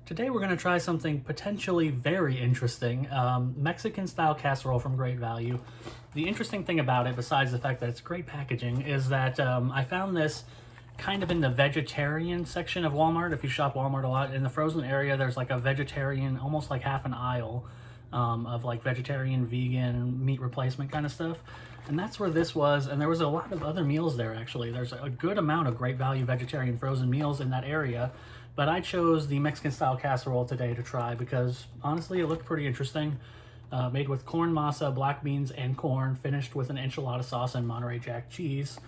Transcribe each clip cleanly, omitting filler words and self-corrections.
Today we're going to try something potentially very interesting, Mexican Style Casserole from Great Value. The interesting thing about it, besides the fact that it's great packaging, is that I found this kind of in the vegetarian section of Walmart. If you shop Walmart a lot, in the frozen area there's like a vegetarian, almost like half an aisle of like vegetarian, vegan, meat replacement kind of stuff. And that's where this was, and there was a lot of other meals there actually. There's a good amount of Great Value vegetarian frozen meals in that area. But I chose the Mexican Style Casserole today to try because honestly it looked pretty interesting. Made with corn masa, black beans, and corn, finished with an enchilada sauce and Monterey Jack cheese.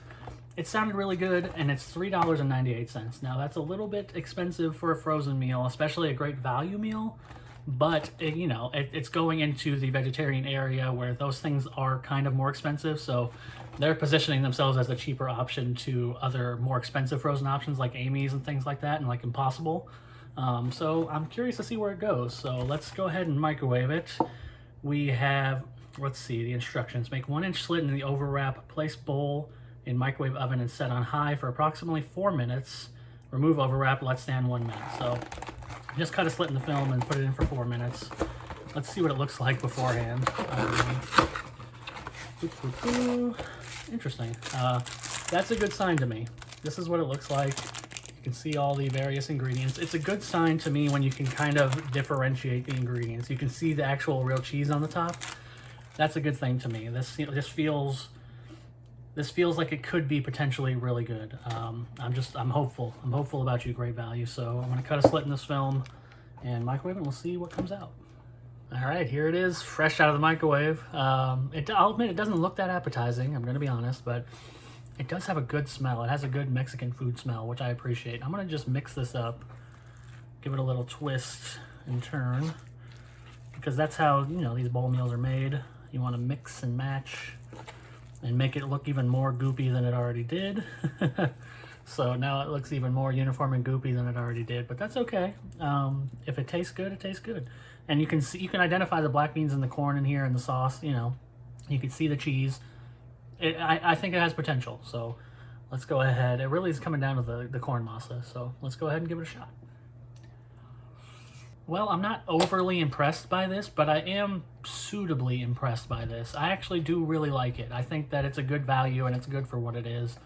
It sounded really good, and it's $3.98. Now that's a little bit expensive for a frozen meal, especially a Great Value meal. But it's going into the vegetarian area where those things are kind of more expensive, so they're positioning themselves as a cheaper option to other more expensive frozen options like Amy's and things like that, and like Impossible. So I'm curious to see where it goes. So let's go ahead and microwave it. We have, let's see, the instructions. Make 1-inch slit in the overwrap, place bowl in microwave oven and set on high for approximately 4 minutes. Remove overwrap, let stand 1 minute. So just cut a slit in the film and put it in for 4 minutes. Let's see what it looks like beforehand. Interesting. That's a good sign to me. This is what it looks like. You can see all the various ingredients. It's a good sign to me when you can kind of differentiate the ingredients. You can see the actual real cheese on the top. That's a good thing to me. This feels like it could be potentially really good. I'm hopeful. I'm hopeful about you, Great Value. So I'm gonna cut a slit in this film and microwave it, and we'll see what comes out. All right, here it is, fresh out of the microwave. I'll admit it doesn't look that appetizing, I'm gonna be honest, but it does have a good smell. It has a good Mexican food smell, which I appreciate. I'm gonna just mix this up, give it a little twist and turn, because that's how, these bowl meals are made. You wanna mix and match and make it look even more goopy than it already did. So now it looks even more uniform and goopy than it already did, but that's okay. If it tastes good, it tastes good. And you can identify the black beans and the corn in here and the sauce, you can see the cheese. I think it has potential, so let's go ahead. It really is coming down to the corn masa, so let's go ahead and give it a shot. Well, I'm not overly impressed by this, but I am suitably impressed by this. I actually do really like it. I think that it's a good value and it's good for what it is.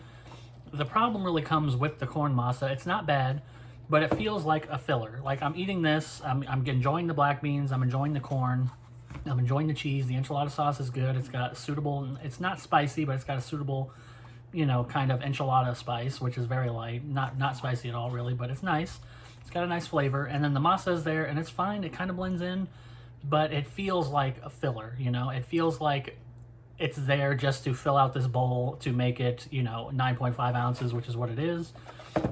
The problem really comes with the corn masa. It's not bad, but it feels like a filler. Like I'm eating this, I'm enjoying the black beans, I'm enjoying the corn, I'm enjoying the cheese. The enchilada sauce is good. It's got suitable, it's not spicy, but it's got a suitable, kind of enchilada spice, which is very light. Not spicy at all, really, but it's nice. It's got a nice flavor. And then the masa is there, and it's fine. It kind of blends in, but it feels like a filler, It feels like it's there just to fill out this bowl to make it, 9.5 ounces, which is what it is.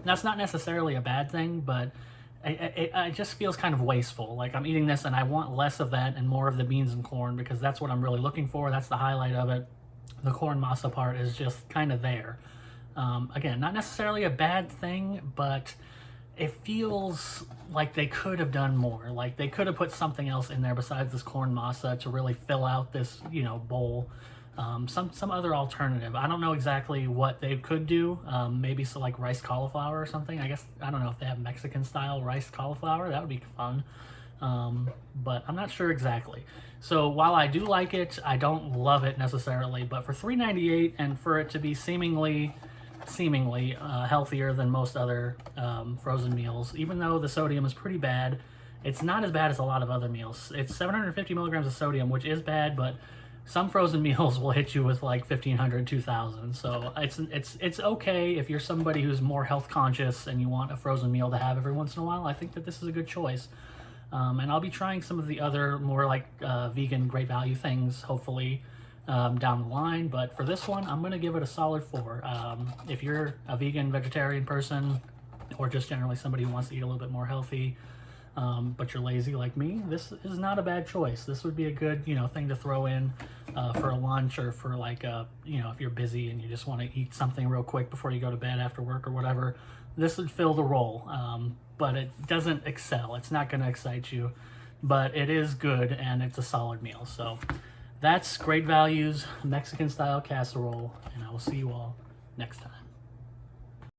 That's not necessarily a bad thing, but it just feels kind of wasteful. Like I'm eating this and I want less of that and more of the beans and corn, because that's what I'm really looking for. That's the highlight of it. The corn masa part is just kind of there. Again, not necessarily a bad thing, but it feels like they could have done more. Like they could have put something else in there besides this corn masa to really fill out this, bowl. Some other alternative. I don't know exactly what they could do. Maybe so like rice cauliflower or something. I don't know if they have Mexican style rice cauliflower. That would be fun. But I'm not sure exactly. So while I do like it, I don't love it necessarily. But for $3.98 and for it to be seemingly healthier than most other frozen meals, even though the sodium is pretty bad, it's not as bad as a lot of other meals. It's 750 milligrams of sodium, which is bad, but some frozen meals will hit you with like 1,500, 2,000. So it's okay if you're somebody who's more health conscious and you want a frozen meal to have every once in a while. I think that this is a good choice. And I'll be trying some of the other more like vegan Great Value things, hopefully, down the line. But for this one, I'm going to give it a solid 4. If you're a vegan, vegetarian person, or just generally somebody who wants to eat a little bit more healthy, but you're lazy like me, this is not a bad choice. This would be a good, thing to throw in for a lunch, or for like, if you're busy and you just want to eat something real quick before you go to bed after work or whatever. This would fill the role, but it doesn't excel. It's not going to excite you, but it is good and it's a solid meal. So that's Great Value's Mexican Style Casserole, and I will see you all next time.